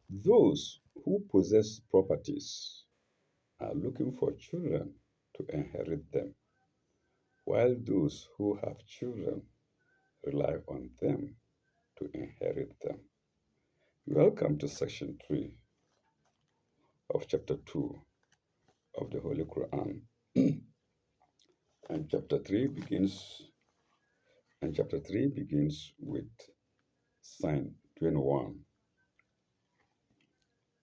Those who possess properties are looking for children to inherit them, while those who have children rely on them to inherit them. Welcome to section 3 of chapter 2 of the Holy Quran. and chapter 3 begins chapter 3 begins with sign 21.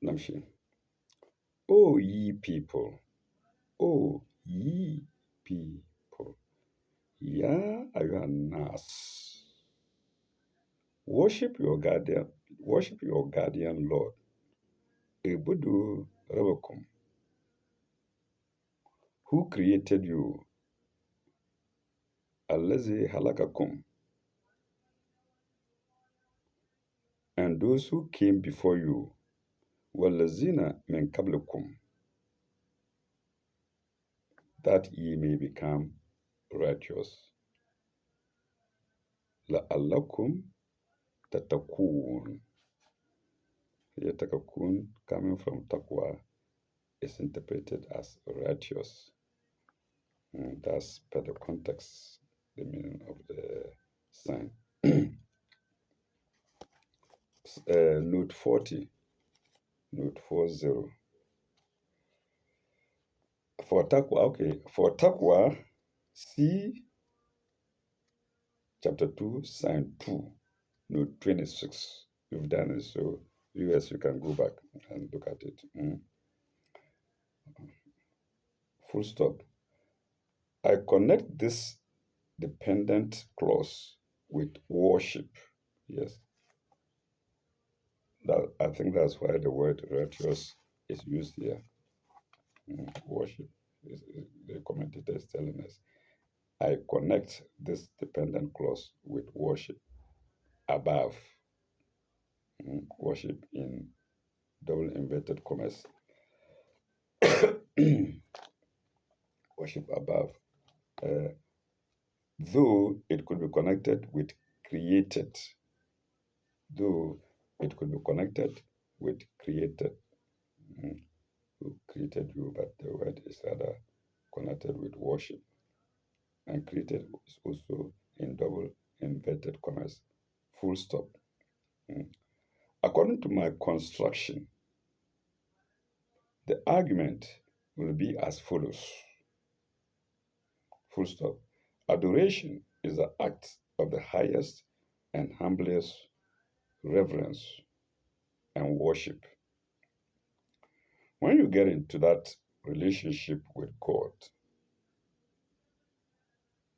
Namshi. O ye people, O ye people, Ya Ayuhanas, worship your guardian Lord. Ibudu Rabbakum, who created you, Allazi halakakum, and those who came before you, Wallazina min qablikum, that ye may become righteous. La'allakum tatakun. Here takakun, coming from taqwa, is interpreted as righteous. That's per the context, the meaning of the sign. Note 40, note 40. For taqwa, see chapter 2, sign 2, note 26. You've done it, so you can go back and look at it. Full stop. I connect this dependent clause with worship. Yes. I think that's why the word righteous is used here. Worship. The commentator is telling us. I connect this dependent clause with worship above. Worship in double inverted commas. Worship above. Though it could be connected with created. Though it could be connected with created. Who created you, but the word is rather connected with worship. And created is also in double inverted commas. Full stop. According to my construction, the argument will be as follows. Full stop. Adoration is the act of the highest and humblest reverence and worship. When you get into that relationship with God,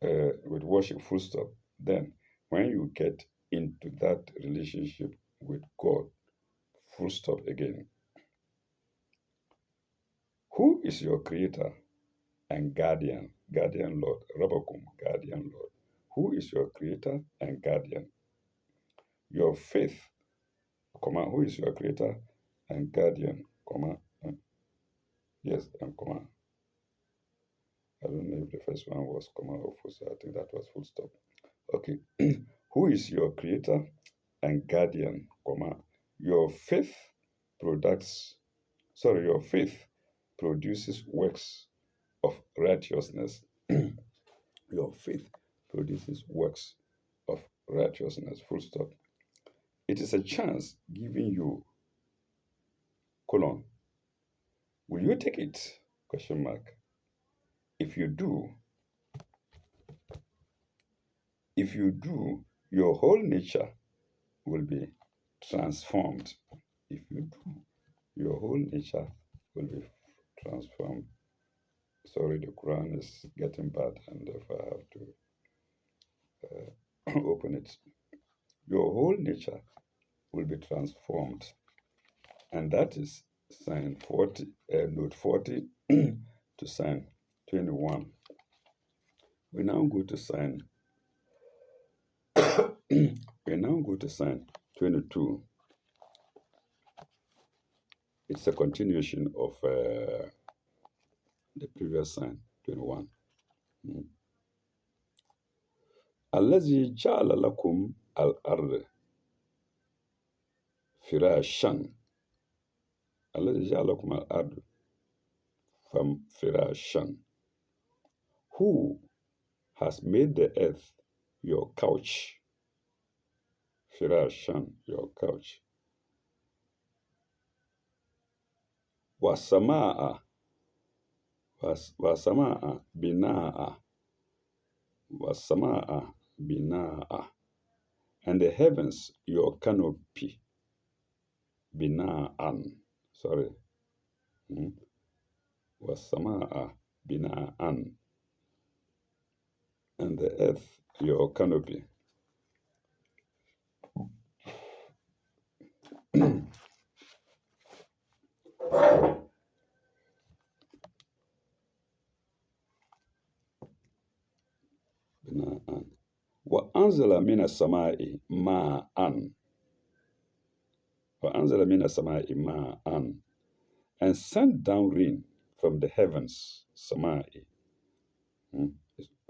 with worship, full stop, then when you get into that relationship with God, full stop again, who is your creator and guardian Lord, Rabbakum, guardian Lord? Who is your creator and guardian? Your faith, comma, who is your creator and guardian, comma, yes, and comma. I don't know if the first one was comma or full stop. I think that was full stop. Okay. Who is your creator and guardian, comma? Your faith produces works of righteousness. Your faith produces works of righteousness, full stop. It is a chance given you, colon. Will you take it? Question mark. If you do, your whole nature will be transformed. If you do, your whole nature will be transformed. Sorry, the Quran is getting bad, and therefore I have to open it. Your whole nature will be transformed, and that is sign 40, note 40 to sign 21. We now go to sign. We now go to sign 22. It's a continuation of the previous sign 21. الذي جعل لكم الأرض فراشا الذي جعل لكم الأرض فراشا. Who has made the earth your couch? Firashan, your couch. Wasamaa, wasamaa binaa, wasamaa binaa, and the heavens your canopy. Binaan, sorry. Wasamaa binaan, and the earth your canopy. وأنزل من السماء ماء. وأنزل من السماء ماء, and sent down rain from the heavens. Samai,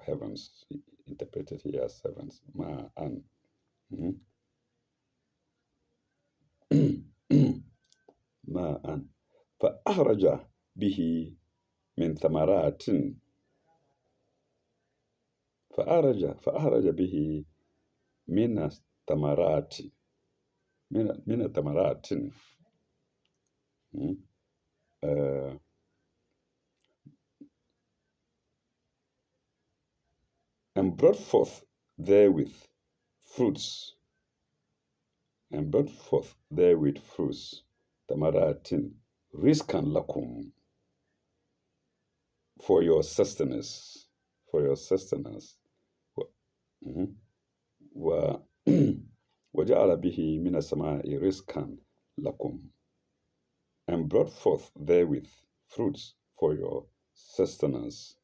heavens, interpreted here as heavens. Ma'an. ماء فأخرج به من ثمرات. فأخرج به من الثمرات. من الثمرات. And brought forth therewith fruits. And brought forth therewith fruits. Tamaratin, riskan lakum, for your sustenance. For your sustenance. وجعل به من السماء رزقا لكم, and brought forth therewith fruits for your sustenance.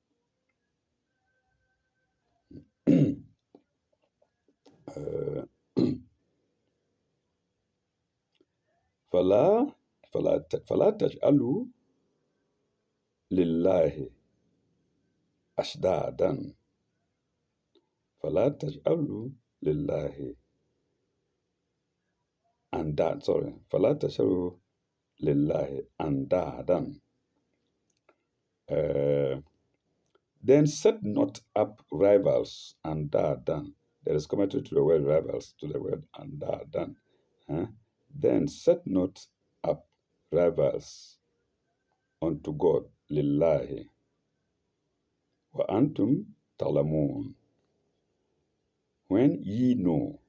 فلا تجعلوا لله أشدادا. فلا تجعلوا لله أنداد. Sorry. فلا تجعلوا لله أندادا. Then set not up rivals andadan. There is commentary to the word rivals, to the word andadan. Then set not up rivals unto God, lillahi, wa antum talamun. When ye know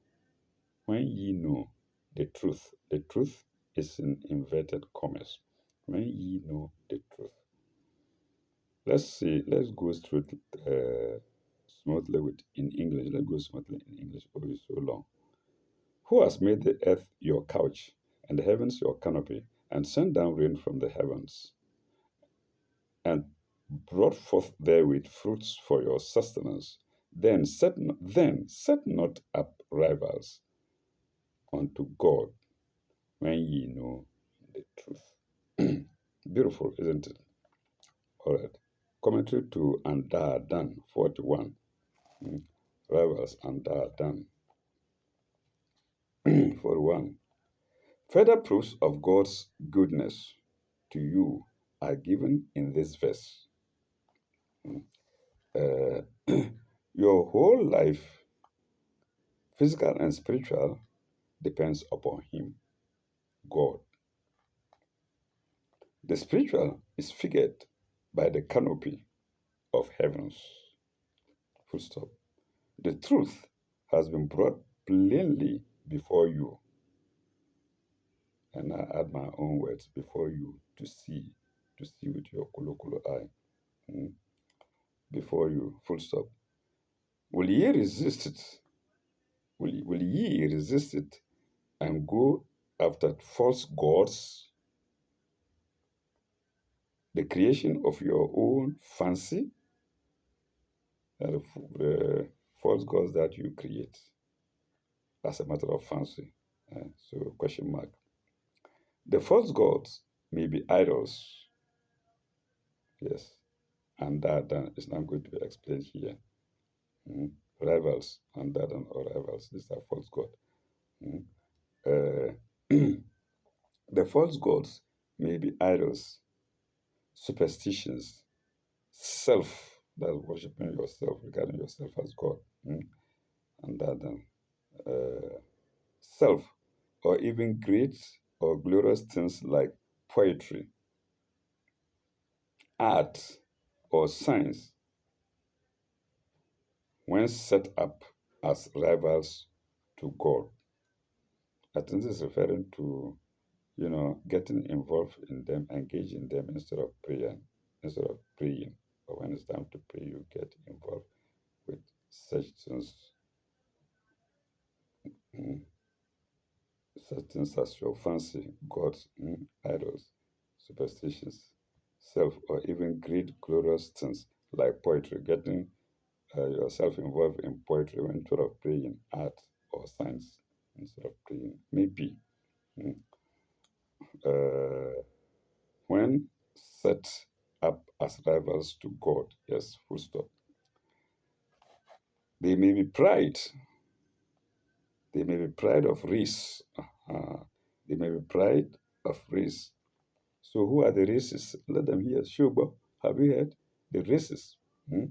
the truth is in inverted commas. When ye know the truth. Let's go through smoothly in English. Let's go smoothly in English. Oh, it's so long. Who has made the earth your couch, and the heavens your canopy, and sent down rain from the heavens, and brought forth therewith fruits for your sustenance? Then set not up rivals unto God, when ye know the truth. Beautiful, isn't it? All right. Commentary to Andadan 41. Rivals Andadan 41. Further proofs of God's goodness to you are given in this verse. Your whole life, physical and spiritual, depends upon Him, God. The spiritual is figured by the canopy of heavens. Full stop. The truth has been brought plainly before you. And I add my own words, before you, to see with your kolokolo eye. Before you, full stop. Will ye resist it? Will ye resist it and go after false gods? The creation of your own fancy? The false gods that you create as a matter of fancy. So, question mark. The false gods may be idols. Yes. And that is not going to be explained here. Rivals, and that and or rivals. These are false gods. The false gods maybe idols, superstitions, self, that's worshiping yourself, regarding yourself as God, and that self, or even great or glorious things like poetry, art, or science, when set up as rivals to God. I think this is referring to, getting involved in them, engage in them instead of praying. But when it's time to pray, you get involved with such things, mm, such things as your fancy, gods, idols, superstitions, self, or even great, glorious things like poetry, getting yourself involved in poetry instead of praying, art, or science instead of praying. Maybe. mm, uh, when set up as rivals to God. Yes, full stop. They may be pride. They may be pride of race. They may be pride of race. So who are the races? Let them hear. Shuba, have you heard? The races. Hmm?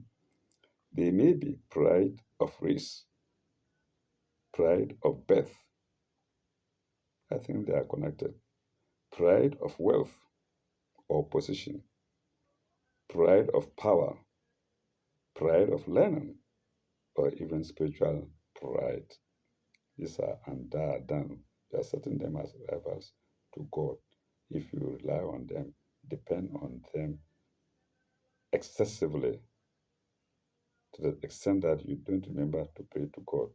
They may be pride of race, pride of birth. I think they are connected. Pride of wealth or position, pride of power, pride of learning, or even spiritual pride. These are AdaM. They are setting them as rivals to God. If you rely on them, depend on them excessively to the extent that you don't remember to pray to God.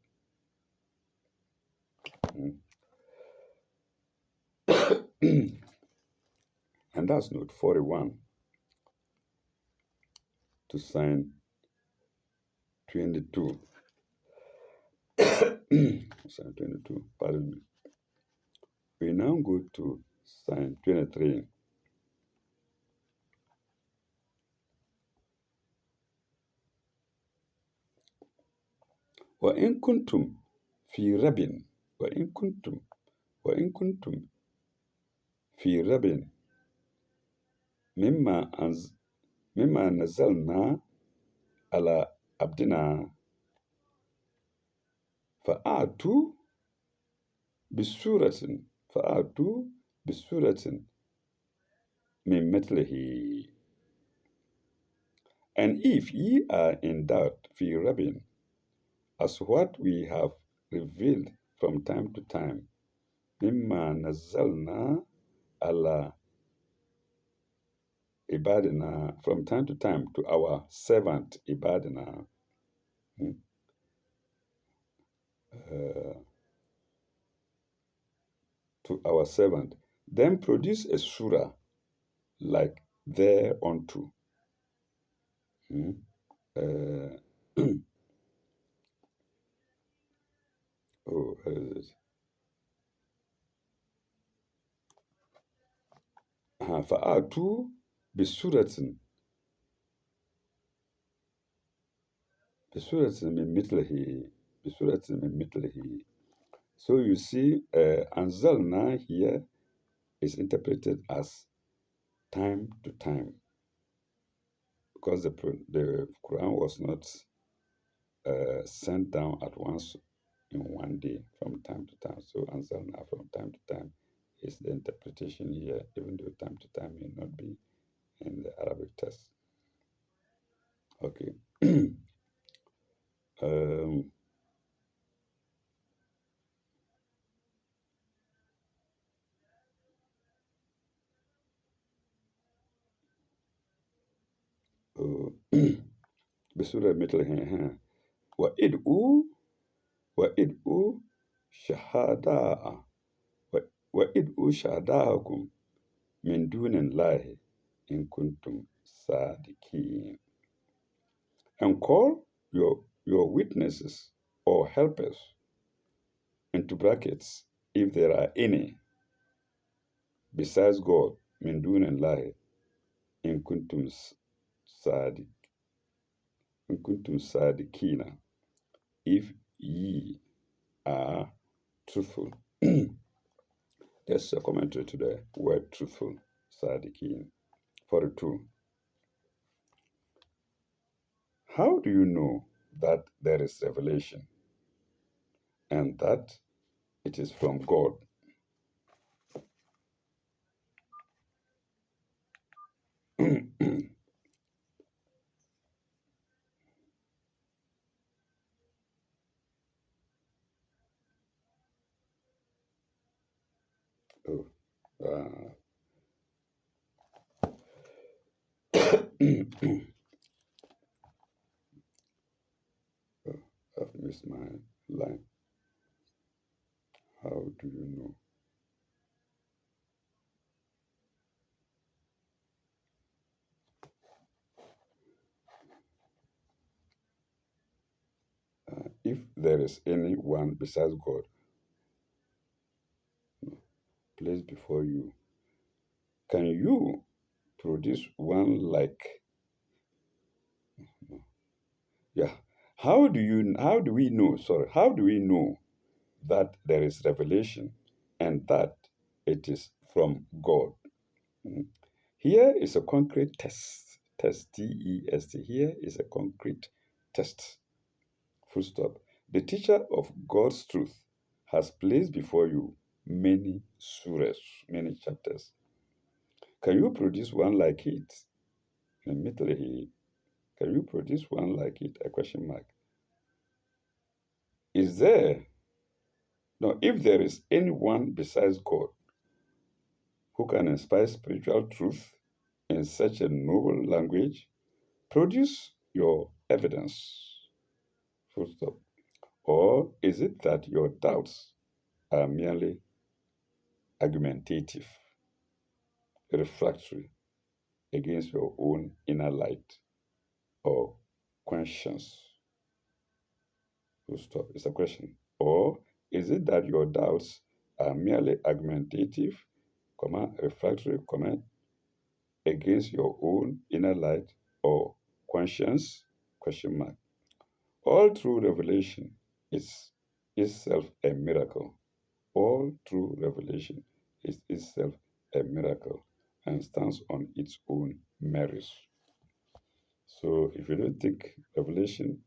And that's note 41 to sign 22. Sign 22, pardon me. We now go to sign 23. وإن كنتم في رب وإن كنتم وإن كنتم في رب مما نزلنا على عبدنا فأتوا بسورة فأتوا بسورة من مثله. And if ye are in doubt, في رب, as what we have revealed from time to time, مما نزلنا على عبادنا, from time to time to our servant عبادنا, to our servant, then produce a surah like thereunto. Oh, where is it? فأتوا بسورة من مثله بسورة من مثله. So you see, أنزلنا here is interpreted as time to time, because the Quran was not sent down at once in one day, from time to time. So أنزلنا, from time to time, is the interpretation here, even though time to time may not be in the Arabic text. Okay. بسورة مثلها وإدعوا شهداء وإدعوا شهداءكم من دون الله إن كنتم صادقين. And call your witnesses or helpers, into brackets, if there are any, besides God, من دون الله إن كنتم صادقين, if ye are truthful. There's a commentary to the word truthful. Sadiqin. 42. How do you know that there is revelation and that it is from God? Oh, uh, oh, I've missed my line. How do you know? If there is anyone besides God placed before you, can you produce one like? Yeah. How do we know? Sorry. How do we know that there is revelation and that it is from God? Mm. Here is a concrete test. Test, T-E-S-T. Here is a concrete test. Full stop. The teacher of God's truth has placed before you many surahs, many chapters. Can you produce one like it? Immediately, can you produce one like it? A question mark. Is there, no, if there is anyone besides God who can inspire spiritual truth in such a noble language, produce your evidence. Full stop. Or is it that your doubts are merely argumentative, refractory against your own inner light or conscience? Full stop. It's a question. Or is it that your doubts are merely argumentative, refractory, against your own inner light or conscience? Question mark. All true revelation is itself a miracle. All true revelation is itself a miracle and stands on its own merits. So if you don't think revelation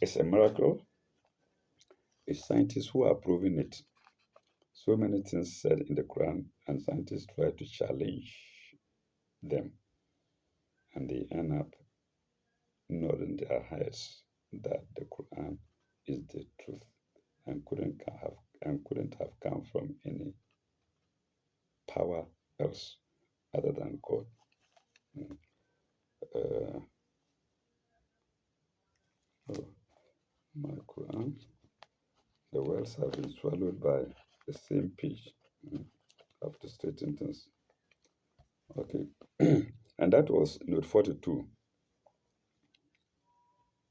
is a miracle, it's scientists who are proving it. So many things said in the Quran, and scientists try to challenge them, and they end up nodding their heads that the Quran is the truth and couldn't have come from any power else other than God. Uh, oh, my Quran, the words have been swallowed by the same pitch. I have to straighten things. Okay, and that was note 42.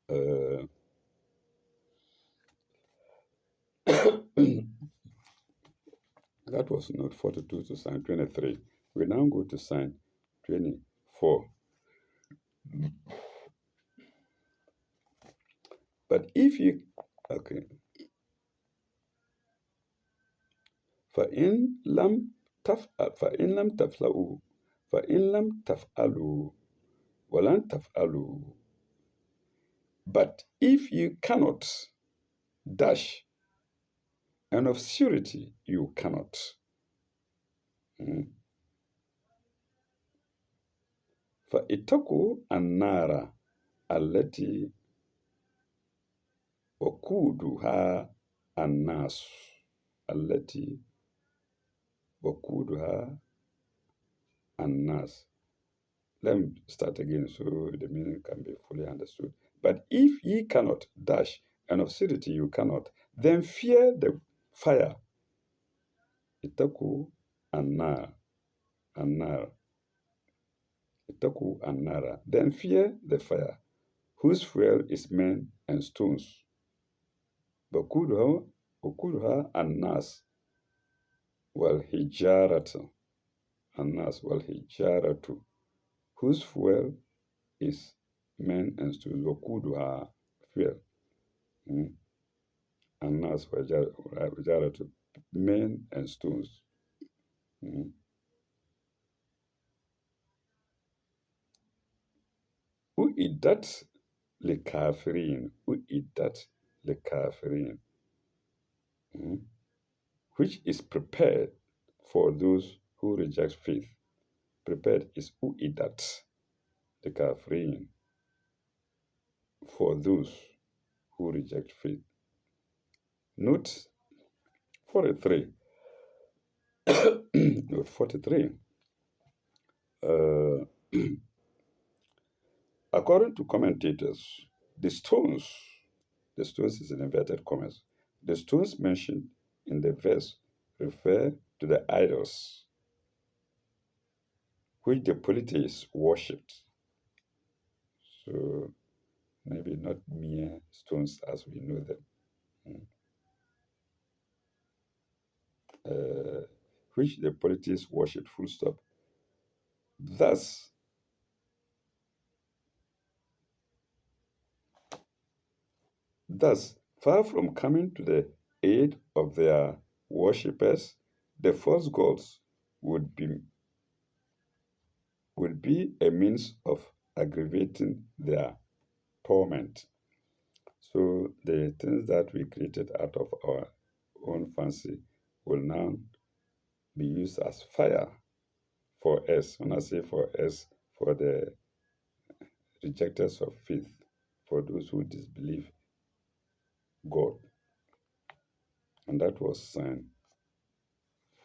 Uh, that was note 42 to sign 23. We now go to sign 24. But if you, okay, فإن لم فإن لم تفعلوا فإن لم تفعلوا ولن تفعلوا. But if you cannot dash, and of surety you cannot. فاتقوا النار التي وقودها الناس التي وقودها الناس. Let me start again so the meaning can be fully understood. But if ye cannot dash, and of certainty you cannot, then fear the fire. Itaku annar, annar. Itaku annara. Then fear the fire, whose fuel is men and stones. Bakudha annas wal hijaratu. Annas wal hijaratu. Whose fuel is men and stones. Bakudha fuel. Annas wal hijaratu. Men and stones. uiddat likafirin, uiddat likafirin, which is prepared for those who reject faith. Prepared is uiddat likafirin, for those who reject faith. Note 43. Note 43. Uh, according to commentators, the stones, the stones is in inverted commas, the stones mentioned in the verse refer to the idols which the polytheists worshipped. So maybe not mere stones as we know them. Which the polytheists worshipped, full stop. Thus, far from coming to the aid of their worshippers, the false gods would be a means of aggravating their torment. So the things that we created out of our own fancy will now be used as fire for us. When I say for us, for the rejectors of faith, for those who disbelieve God. And that was signed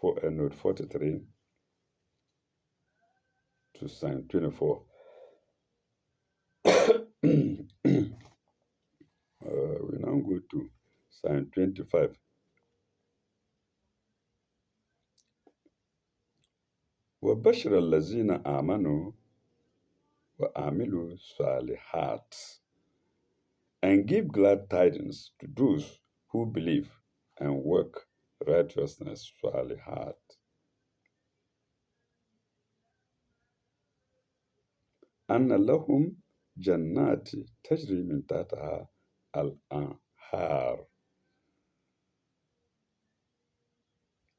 for note 43 to sign 24. We now go to sign 25. وبشر الذين آمنوا وعملوا الصالحات, and give glad tidings to those who believe and work righteousness, صالحات. أن لهم جنات تجري من تحتها الأنهار.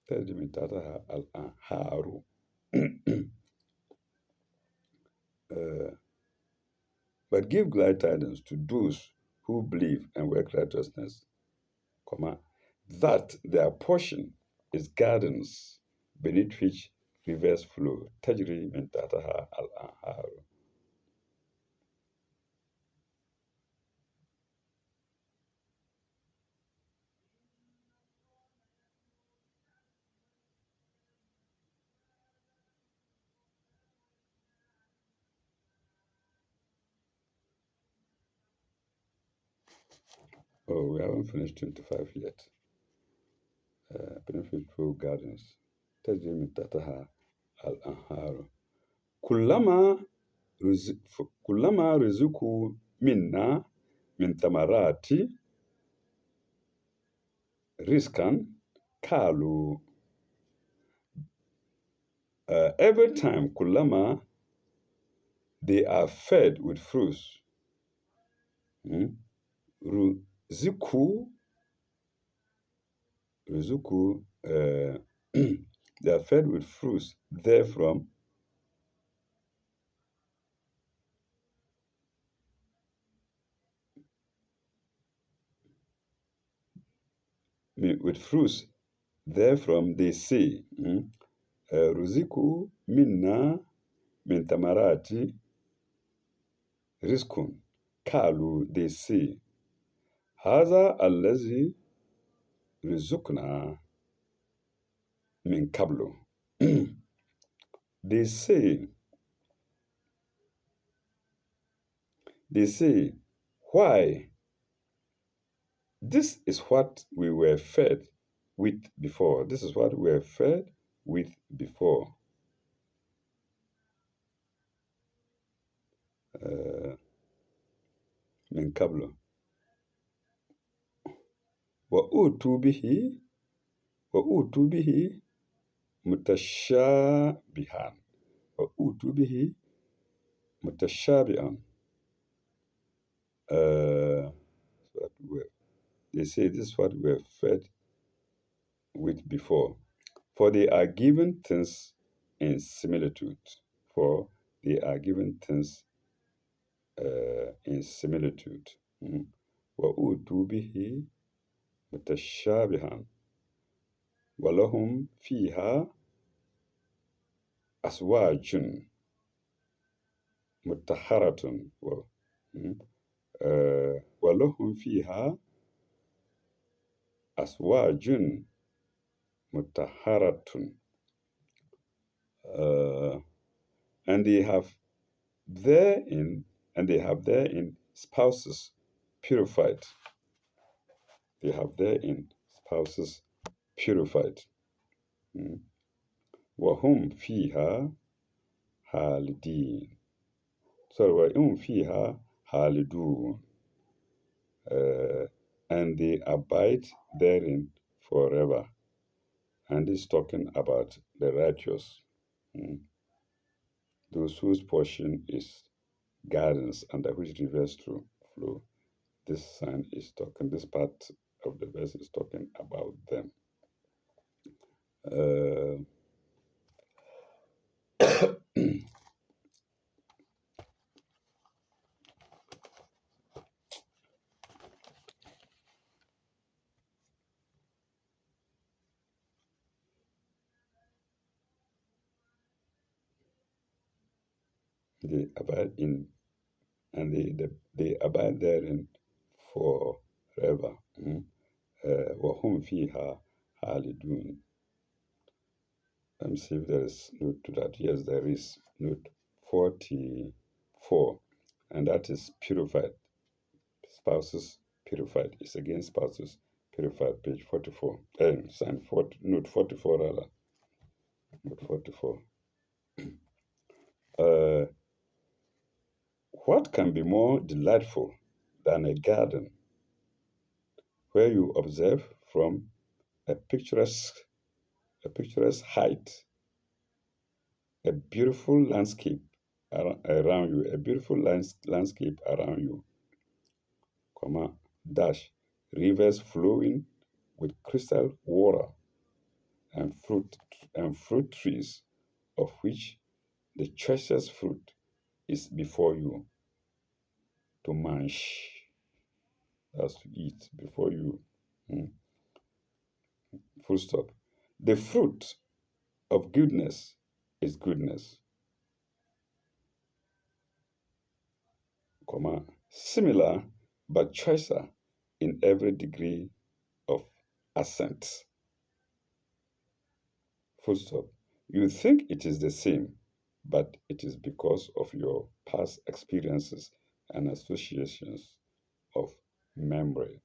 تجري من تحتها الأنهار. But give glad tidings to those who believe and work righteousness, that their portion is gardens beneath which rivers flow. تجري من تحتها الأنهار. Oh, we haven't finished 25 yet. Benefit flow gardens. تجري من تحتها الأنهار. كلما رزقوا منا من ثمرات رزقا قالوا. Every time كلما they are fed with fruits, رزقوا they are fed with fruits therefrom, with fruits therefrom they say, رزقوا منا من ثمرات رزق قالوا they say هذا الذي رزقنا من قبل. They say, why? This is what we were fed with before. This is what we were fed with before. من قبل. وأوتوا به متشابها. وأوتوا به متشابها. They say this is what we were fed with before. For they are given things in similitude. For they are given things in similitude. وَأُوتُوا بِهِ مُتَشَابِهًا وَلَهُمْ فِيهَا أَزْوَاجٌ مُطَهَّرَةٌ وَلَهُمْ فِيهَا أَزْوَاجٌ مُطَهَّرَةٌ and they have therein spouses purified. They have therein spouses purified. وَهُمْ فِيهَا خَالِدِينَ. Sorry, وَهُمْ فِيهَا خَالِدُونَ. And they abide therein forever. And it's talking about the righteous, those whose portion is gardens under which rivers flow. This part of the verse is talking about them. They abide in, and they abide therein forever. وَهُمْ فِيهَا خَالِدُونَ. Let me see if there is note to that. Yes, there is note 44, and that is purified. Spouses purified. It's again spouses purified, page 44. Note 44 rather. Note 44. What can be more delightful than a garden where you observe from a picturesque height a beautiful landscape around you, rivers flowing with crystal water and fruit trees of which the choicest fruit is before you to munch, as to eat before you. Full stop. The fruit of goodness is goodness, similar but choicer in every degree of ascent. Full stop. You think it is the same, but it is because of your past experiences and associations of memory.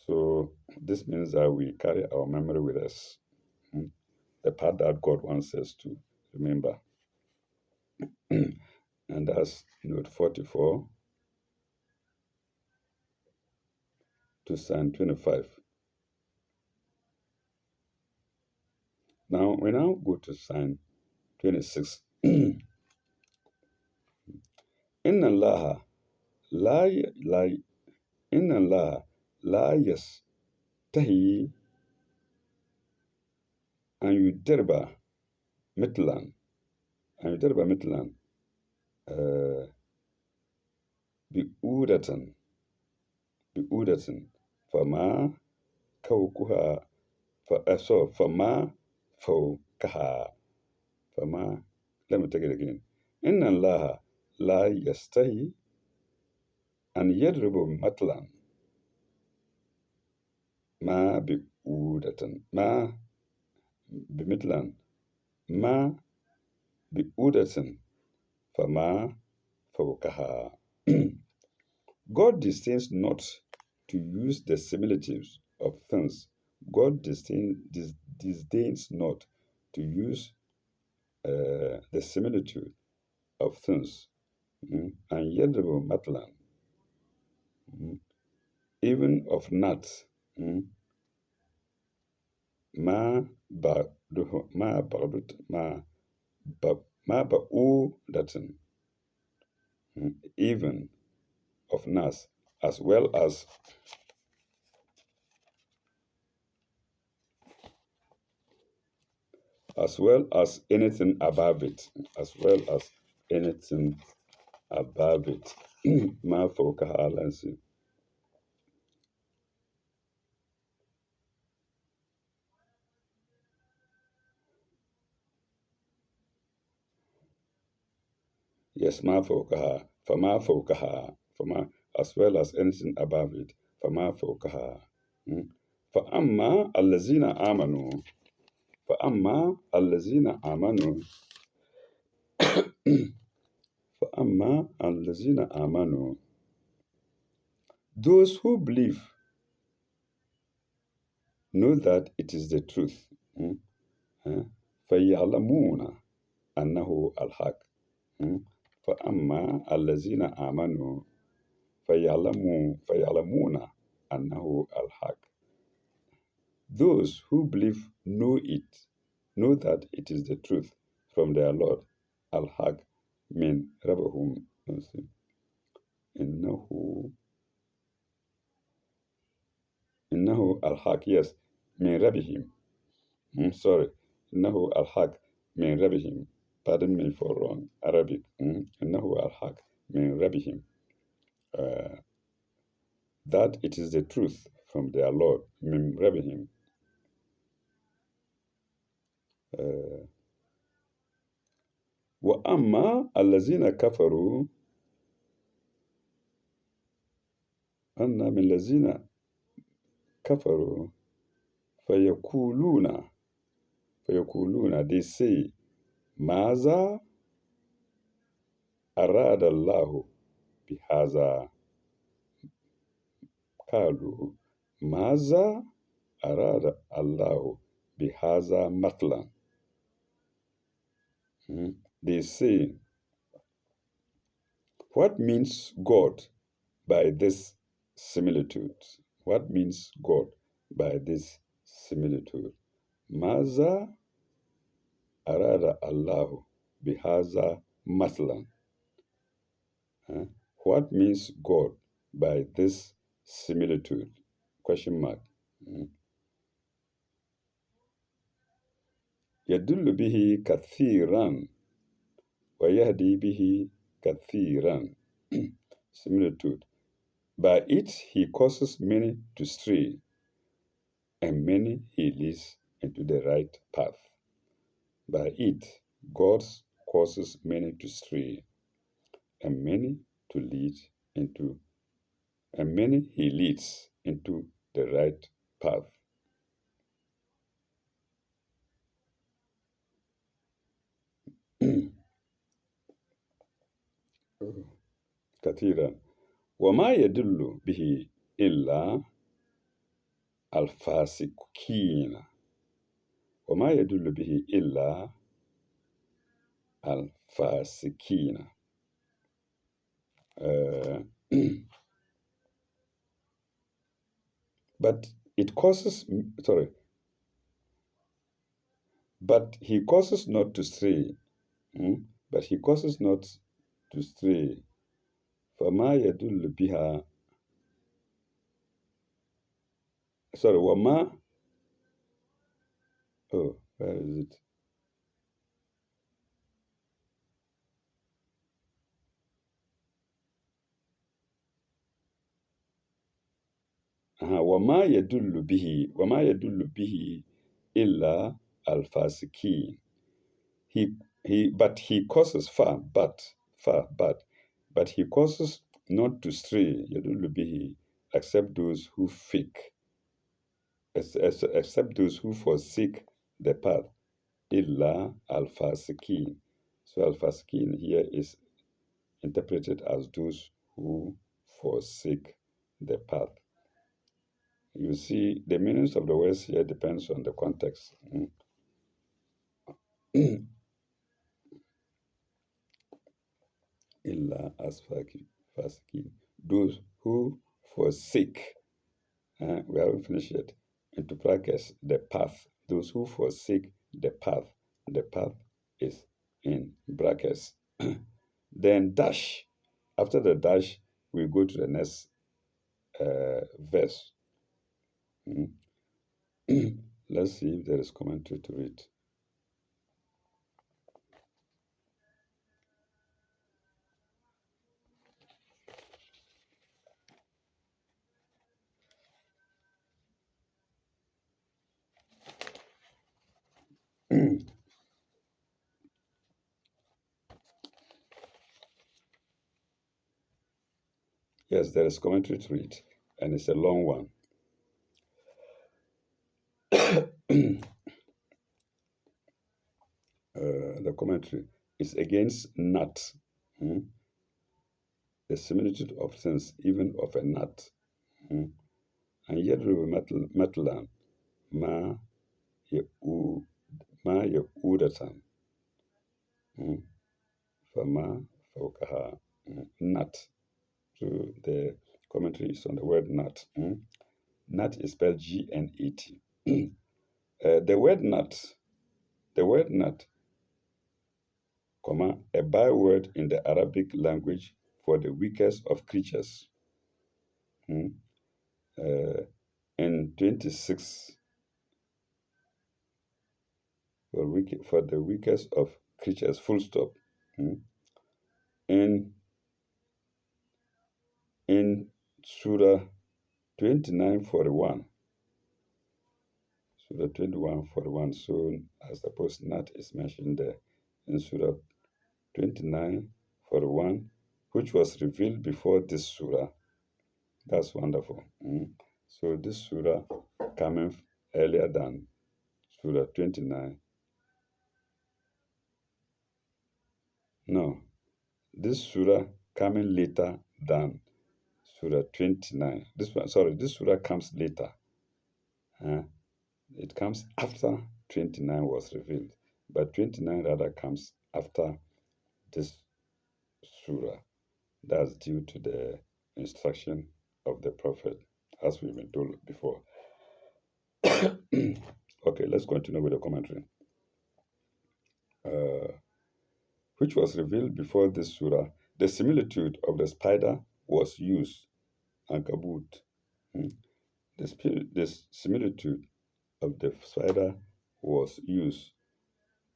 So this means that we carry our memory with us, the part that God wants us to remember. And that's note 44 to Psalm 25. Now, we now go to Psalm 26. Inna Allah la yastahi an yudarba mitlan bi'udatan fama kawkuha fama fawkaha fama. Let me take it again. Inna Allah la yastahi an yadribu matlan ma bi'udatan ma bimitlan ma bi'udatan fama fawkaha. God disdains not to use the similitudes of things. God disdains not to use the similitude of things. And yadribu matlan, even of nuts. Ma ba'udatan, even of nuts, as well as anything above it, above it. Ma fawqaha lansi. Yes, ma fawqaha. Fama fawqaha. Fama, as well as anything above it. Fama fawqaha. فأما الذين آمنوا فأما الذين آمنوا فأما الذين آمنوا, those who believe know that it is the truth. فيعلمون أنه الحق. فأما الذين آمنوا فيعلمون أنه الحق. Those who believe know that it is the truth from their Lord. Al-Haq min Rabbahum. إنه الحق, yes, min Rabbihim. Sorry. إنه الحق min Rabbihim. Pardon me for wrong Arabic. إنه الحق min Rabbihim. That it is the truth from their Lord. Min Rabbihim. وأما الذين كفروا أن من الذين كفروا فيقولون they say ماذا أراد الله بهذا. قالوا ماذا أراد الله بهذا مثلا. They say, what means God by this similitude? What means God by this similitude? ماذا أراد الله بهذا مثلا. What means God by this similitude? Question mark. يدل به كثيرا ويهدي به كثيرا. Similitude. By it he causes many to stray, and many he leads into the right path. By it God causes many to stray, and many to lead into, and many he leads into the right path. كثيرا وما يدل به إلا الفاسقين. وما يدل به إلا الفاسقين. But it causes, but he causes not to stray. But he causes not to stray. فما يدل بها وما where is it? وما يدل به إلا الفاسقين. But he causes but he causes not to stray يدل به, except those who forsake the path. إلا الفاسقين. So al-fasiqin here is interpreted as those who forsake the path. You see, the meanings of the words here depends on the context. Illa as-fasiqin, those who forsake. We haven't finished yet. Into brackets, the path. Those who forsake the path. The path is in brackets. Then dash. After the dash, we go to the next verse. Let's see if there is commentary to read. Yes, there is commentary to it, and it's a long one. The commentary is against nut, the similitude of sense, even of a nut. And yet, metalan, ma ye udatan, fama faukaha, nut. So the commentary is on the word nut. Nut is spelled G-N-E-T. The word nut, comma, a byword in the Arabic language for the weakest of creatures. And 26 for the weakest of creatures, full stop. In Surah 29:41, Surah 21:41, so I suppose nut is mentioned there in Surah 29:41, which was revealed before this surah. That's wonderful. So this surah coming earlier than Surah 29. No, this surah coming later than Surah 29. This surah comes later. It comes after 29 was revealed, but 29 rather comes after this surah. That's due to the instruction of the Prophet, as we've been told before. Okay, let's continue with the commentary. Which was revealed before this surah, the similitude of the spider was used, ankabut. The similitude of the spider was used.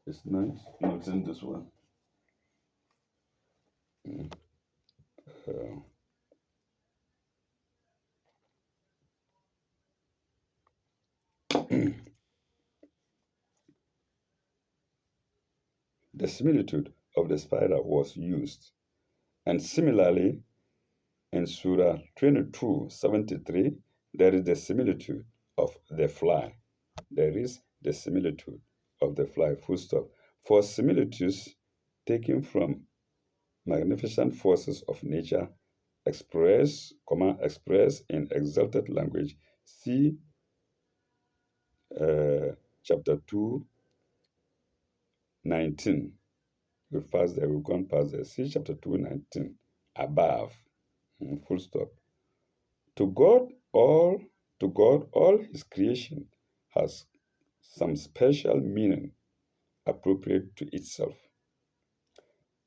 It's nice. Not in this one. The similitude of the spider was used. And similarly, in Surah 22:73, there is the similitude of the fly. There is the similitude of the fly, full stop. For similitudes taken from magnificent forces of nature, express in exalted language, see chapter 2:19. We've gone past there. See chapter 2:19 above. Full stop. To God, all his creation has some special meaning appropriate to itself.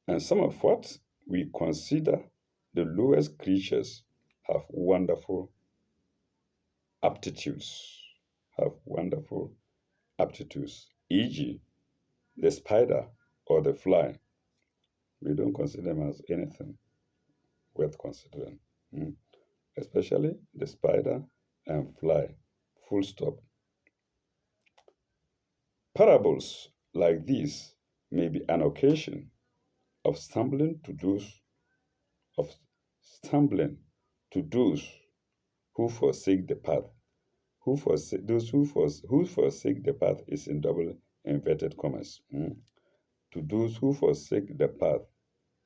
And some of what we consider the lowest creatures have wonderful aptitudes. E.g., the spider or the fly. We don't consider them as anything worth considering. Especially the spider and fly. Full stop. Parables like these may be an occasion of stumbling to those who forsake the path. Who forsake the path is in double inverted commas. To those who forsake the path,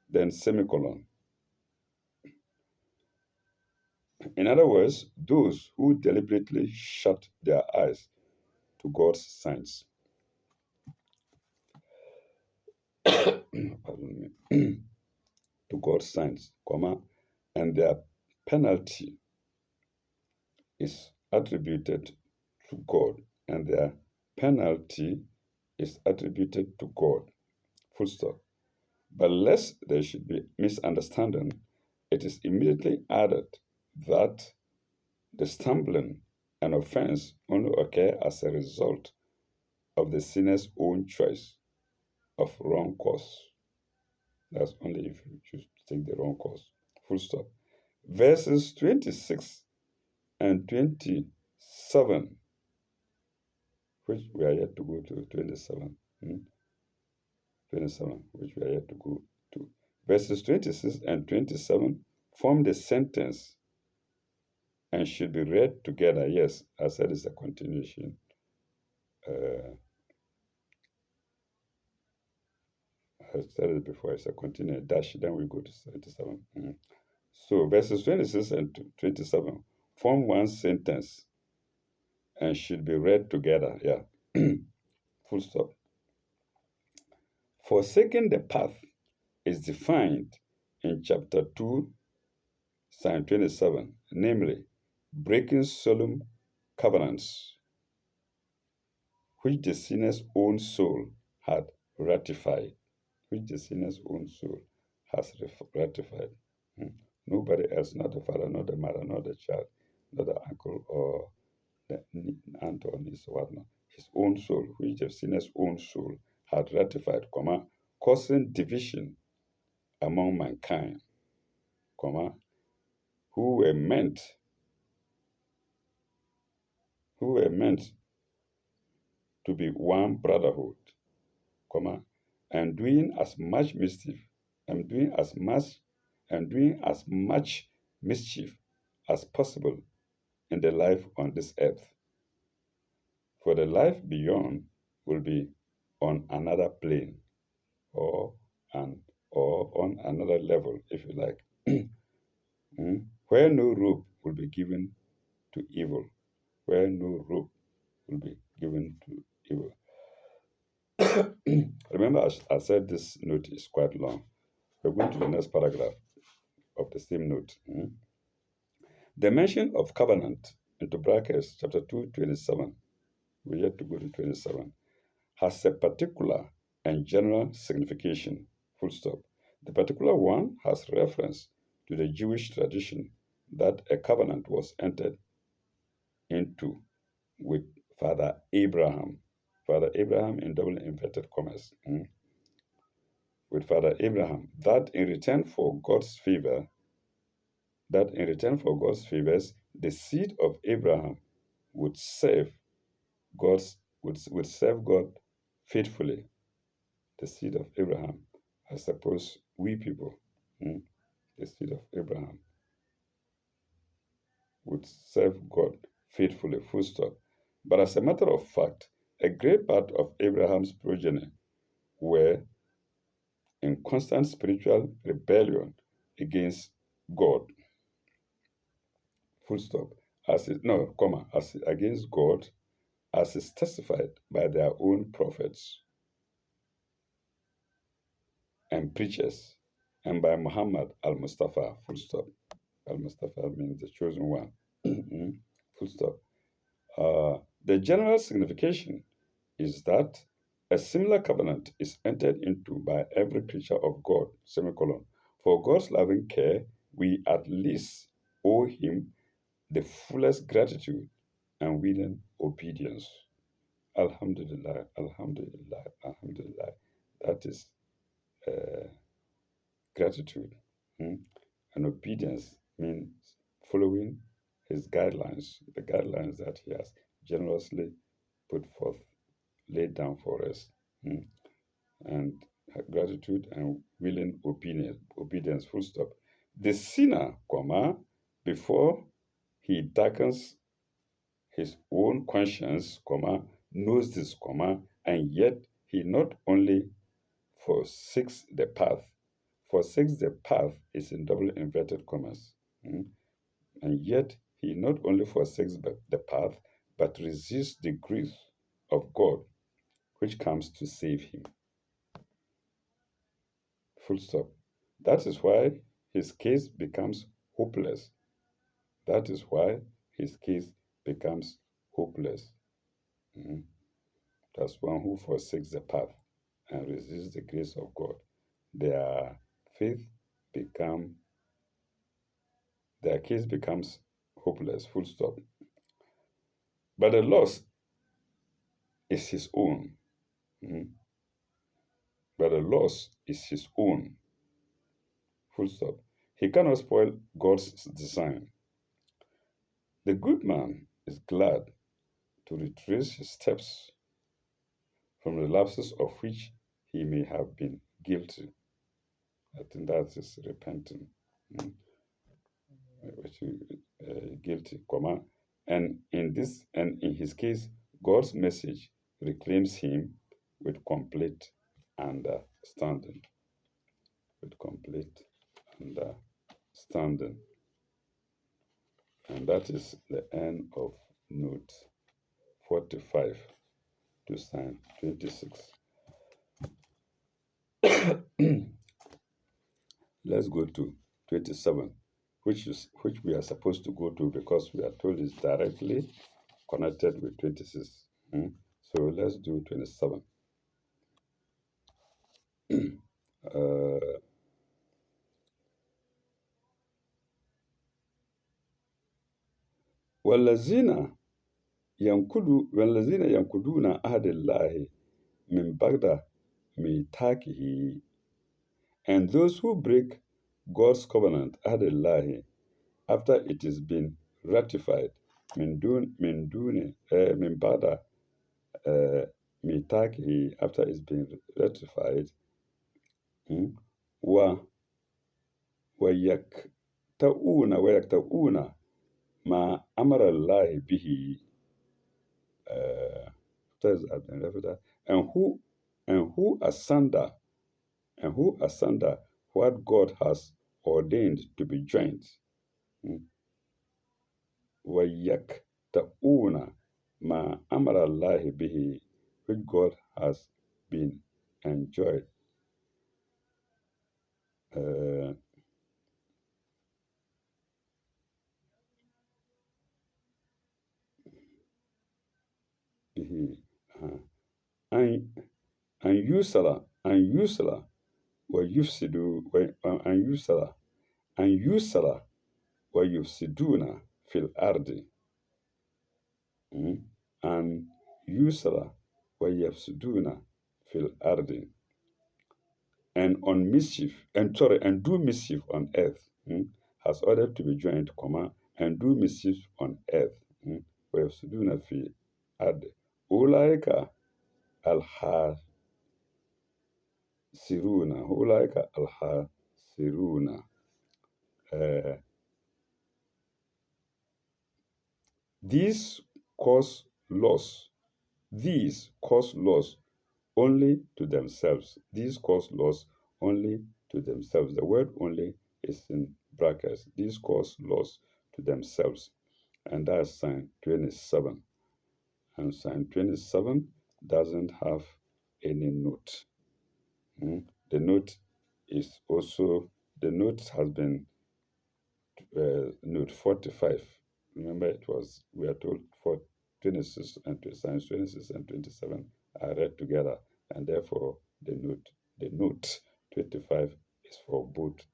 then semicolon. In other words, those who deliberately shut their eyes to God's signs. Pardon me. To God's signs, and their penalty is attributed to God, and their penalty is attributed to God. Full stop. But lest there should be misunderstanding, it is immediately added that the stumbling and offense only occur as a result of the sinner's own choice of wrong course. That's only if you choose to take the wrong course. Full stop. Verses 26 and 27 which we are yet to go to 27. 27, which we are yet to go to. Verses 26 and 27 form the sentence and should be read together. Yes, I said it's a continuation. I said it before, it's a continuation. Dash, then we go to 77. So verses 26 and 27 form one sentence and should be read together. Yeah. Full stop. Forsaking the path is defined in chapter 2, Psalm 27, namely, breaking solemn covenants, which the sinner's own soul had ratified, which the sinner's own soul has ratified. Nobody else, not the father, not the mother, not the child, not the uncle or the aunt or niece or whatnot. His own soul, which the sinner's own soul had ratified, causing division among mankind, who were meant to be one brotherhood, and doing as much mischief, and doing as much mischief as possible in the life on this earth. For the life beyond will be on another plane or on another level, if you like, where no rope will be given to evil, where no rope will be given to evil. Remember, I said this note is quite long. We're going to the next paragraph of the same note. The mention of covenant, into brackets, chapter 2, 27, we yet to go to 27, has a particular and general signification, full stop. The particular one has reference to the Jewish tradition that a covenant was entered into with Father Abraham. Father Abraham in double inverted commas. With Father Abraham, that in return for God's favors, the seed of Abraham would serve would serve God faithfully. The seed of Abraham, I suppose we people, the seed of Abraham would serve God faithfully, full stop. But as a matter of fact, a great part of Abraham's progeny were in constant spiritual rebellion against God, full stop, against God, as is testified by their own prophets and preachers, and by Muhammad al-Mustafa, full stop. Al-Mustafa means the chosen one, full stop. The general signification is that a similar covenant is entered into by every creature of God, semicolon. For God's loving care, we at least owe him the fullest gratitude and willing obedience. Alhamdulillah, Alhamdulillah, Alhamdulillah. That is gratitude. And obedience means following his guidelines, the guidelines that he has generously put forth, laid down for us. And gratitude and willing obedience, full stop. The sinner, before he darkens his own conscience, knows this, and yet he not only forsakes the path. Forsakes the path is in double inverted commas. And yet he not only forsakes the path, but resists the grace of God, which comes to save him. Full stop. That is why his case becomes hopeless. That is why his case becomes hopeless. That's one who forsakes the path and resists the grace of God. Their case becomes hopeless, full stop. But the loss is his own. But the loss is his own, full stop. He cannot spoil God's design. The good man is glad to retrace his steps from the lapses of which he may have been guilty. I think that is repenting. Mm, guilty, comma. And in his case, God's message reclaims him with complete understanding. With complete understanding. And that is the end of note 45 to sign 26. Let's go to 27, which we are supposed to go to because we are told is directly connected with 26. So let's do 27. uh, والذين والذين ينقضون عهد الله من بعد ميثاقه, and those who break God's covenant عهد الله after it has been ratified من بعد ميثاقه, after it's been ratified, و ويكتؤون ما أمر الله به, and who asunder what God has ordained to be joined. ويكتؤون ما أمر الله به, which God has been enjoyed. أن يسر ويفسدوا أن يسر ويفسدون في الأرض, أن يسر ويفسدون في الأرض, and do mischief on earth, has ordered to be joined, and do mischief on earth, ويفسدون في الأرض, أولئك الخاسرون. These cause loss only to themselves. These cause loss only to themselves. The word only is in brackets. These cause loss to themselves. And that's sign 27. And sign 27 doesn't have any note. The note has been note 45. Remember, we are told for 26 and signs 26 and 27 are read together, and therefore the note 25 is for both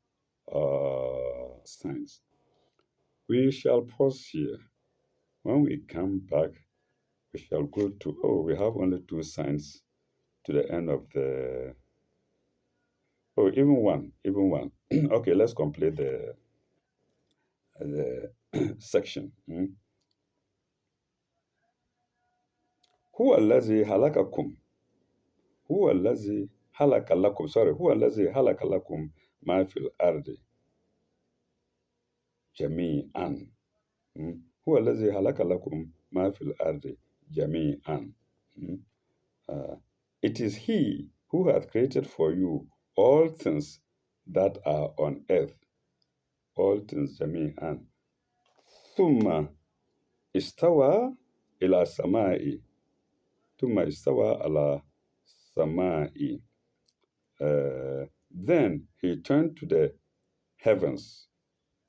signs. We shall pause here. When we come back, we shall go to, we have only 2 signs to the end of the, even one. Okay, let's complete the section. هو الذي خلقكم هو الذي خلق لكم ما في الأرض جميعا. هو الذي خلق لكم ما في الأرض جميعا. It is he who has created for you all things that are on earth, all things جميعا. ثم استوى إلى السماء على السماء. Then he turned to the heavens.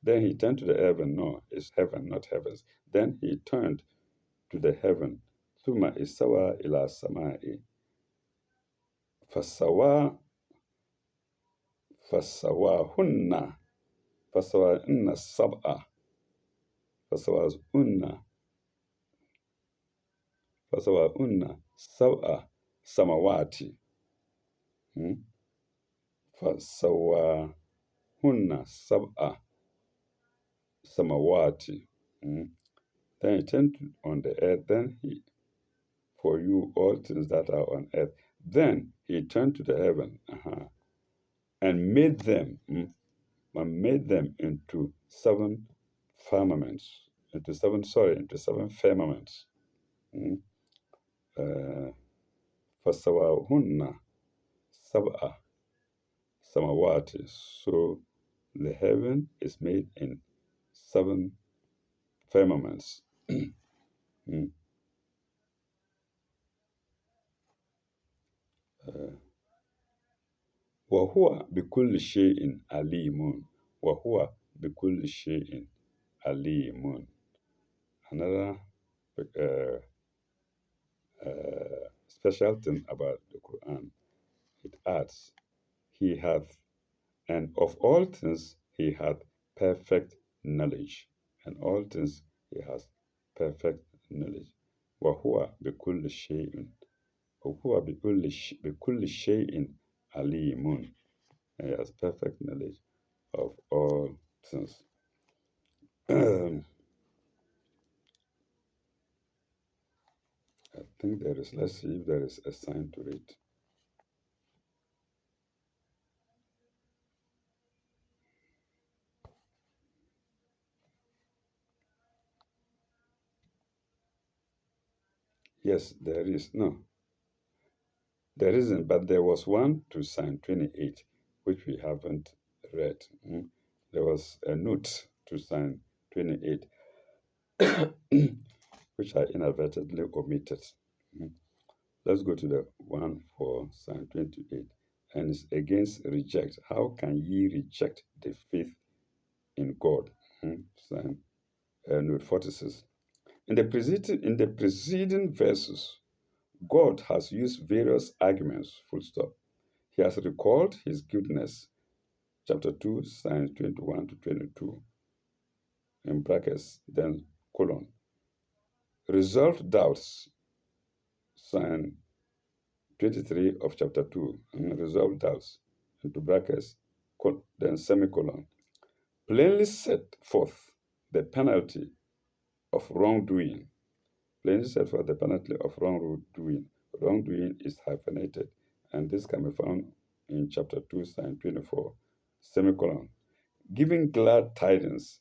No, it's heaven, not heavens. Then he turned to the heaven. ثم استوى إلى السماء فسواهن السبع سبع سماوات. فسواهن سبع samawati. Then he turned on the earth. Then he for you all things that are on earth. Then he turned to the heaven and made them into seven firmaments, into seven firmaments. Mm. Uh, فَسَوَاهُنَّ سَبْعَ samawati. So the heaven is made in seven firmaments. Mm. Uh, وهو بكل شيء عليم. وهو بكل شيء عليم. Another uh, special thing about the Quran, it adds, He hath, and of all things He hath perfect knowledge. And all things He has perfect knowledge. وهو بكل شيء وهو بكل شيء عليم. He has perfect knowledge of all things. I think there is, let's see if there is a sign to read. Yes, there is. No, there isn't, but there was one to sign 28, which we haven't read. There was a note to sign 28, which I inadvertently omitted. Let's go to the one for Psalm 28. And it's against reject. How can ye reject the faith in God? Psalm note 46. In the preceding verses, God has used various arguments, full stop. He has recalled his goodness, chapter 2, Psalms 21 to 22, in brackets, then colon. Resolved doubts, Psalm 23 of chapter 2, resolved doubts, into brackets, then semicolon. Plainly set forth the penalty of wrongdoing. Plainly set forth the penalty of wrongdoing. Wrongdoing is hyphenated, and this can be found in chapter 2, Psalm 24, semicolon. Giving glad tidings,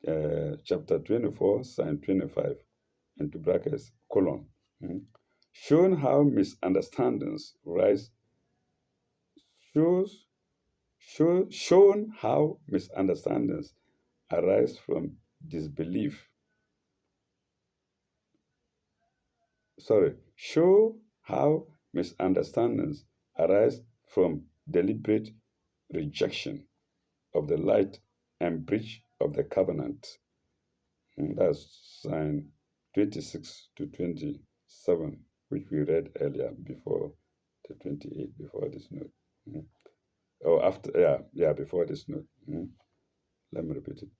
chapter 24, Psalm 25, into brackets, colon. Showing how misunderstandings rise, shown how misunderstandings arise from disbelief. Show how misunderstandings arise from deliberate rejection of the light and breach of the covenant. That's Psalm 26 to 27, which we read earlier before the 28, before this note. Or after, before this note. Let me repeat it.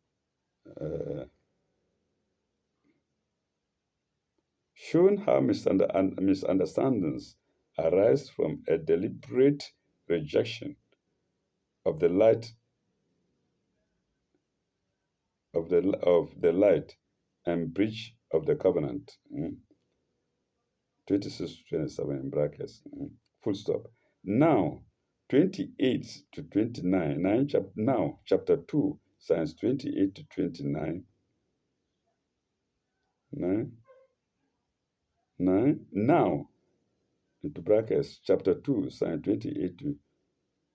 Showing how misunderstandings arise from a deliberate rejection of the light of the light and breach of the covenant. 26 to 27 in brackets. Full stop. Now, 28 to 29. Now, chapter 2, Psalms 28 to 29. 9. Now, into brackets, chapter 2, Psalm 28 to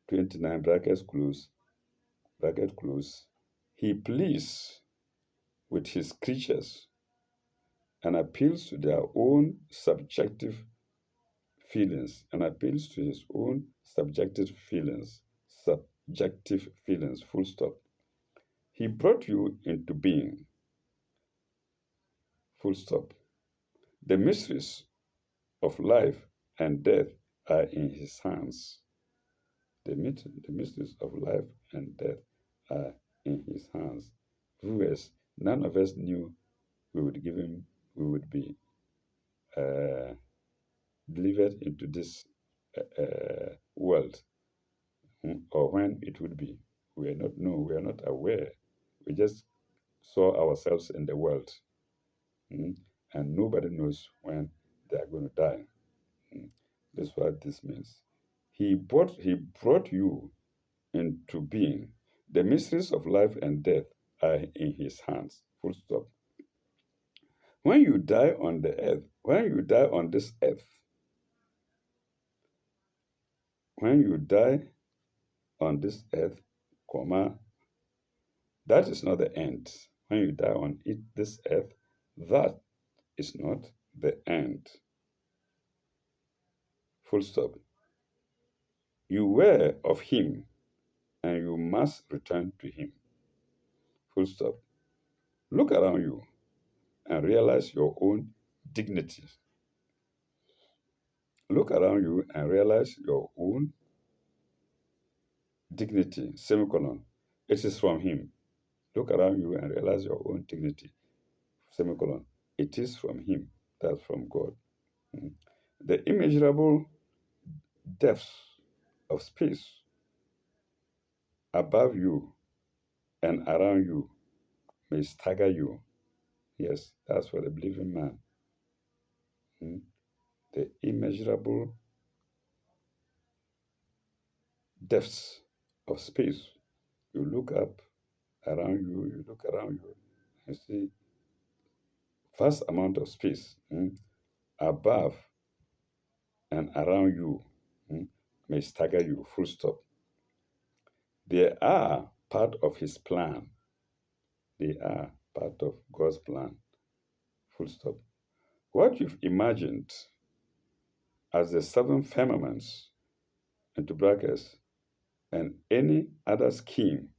29, brackets close, bracket close. He pleads with his creatures and appeals to their own subjective feelings, full stop. He brought you into being, full stop. The mysteries of life and death are in his hands. The mysteries of life and death are in his hands. Viewers, none of us knew we would be delivered into this world, or when it would be. We are not aware. We just saw ourselves in the world. and nobody knows when they are going to die. Mm. That's what this means. He brought you into being. The mysteries of life and death are in his hands. Full stop. When you die on the earth, when you die on this earth, when you die on this earth, comma, that is not the end. When you die on this earth, that is not the end. Full stop. You were of him, and you must return to him. Full stop. Look around you and realize your own dignity. Look around you and realize your own dignity. Semicolon. It is from him. Look around you and realize your own dignity. Semicolon. It is from him. That's from God. Mm. The immeasurable depths of space above you and around you may stagger you. Yes, that's for the believing man. Mm. The immeasurable depths of space. You look up around you, you look around you, and see vast amount of space above and around you may stagger you. Full stop. They are part of his plan. They are part of God's plan. Full stop. What you've imagined as the seven firmaments, into brackets, and any other scheme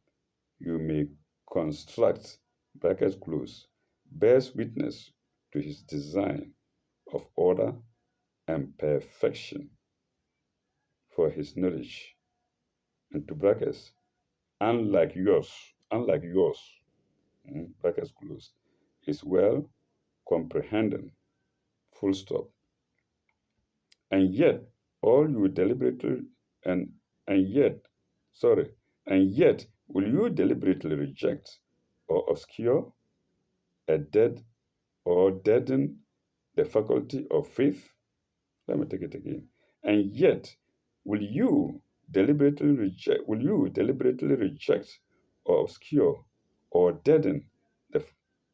you may construct, brackets close, bears witness to his design of order and perfection for his knowledge, into brackets, unlike yours, brackets close, is well comprehended, full stop. And yet, all you deliberately, and, and yet, sorry, and yet, will you deliberately reject or obscure a dead or deaden the faculty of faith? Let me take it again. And yet, will you deliberately reject or obscure or deaden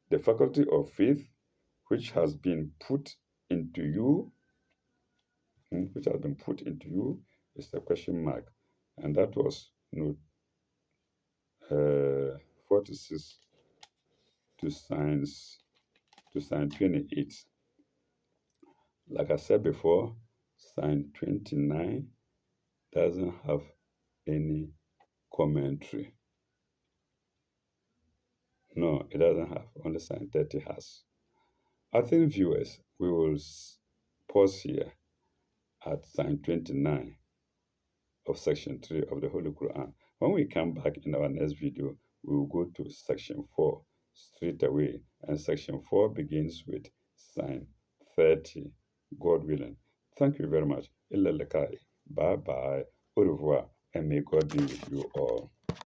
the faculty of faith which has been put into you? Which has been put into you is the question mark. And that was note 46 to signs 28. Like I said before, sign 29 doesn't have any commentary. No, it doesn't have. Only sign 30 has. I think, viewers, we will pause here at sign 29 of section 3 of the Holy Quran. When we come back in our next video, we will go to section 4 straight away. And section 4 begins with sign 30, God willing. Thank you very much. Illa lakai. Bye bye. Au revoir. And may God be with you all.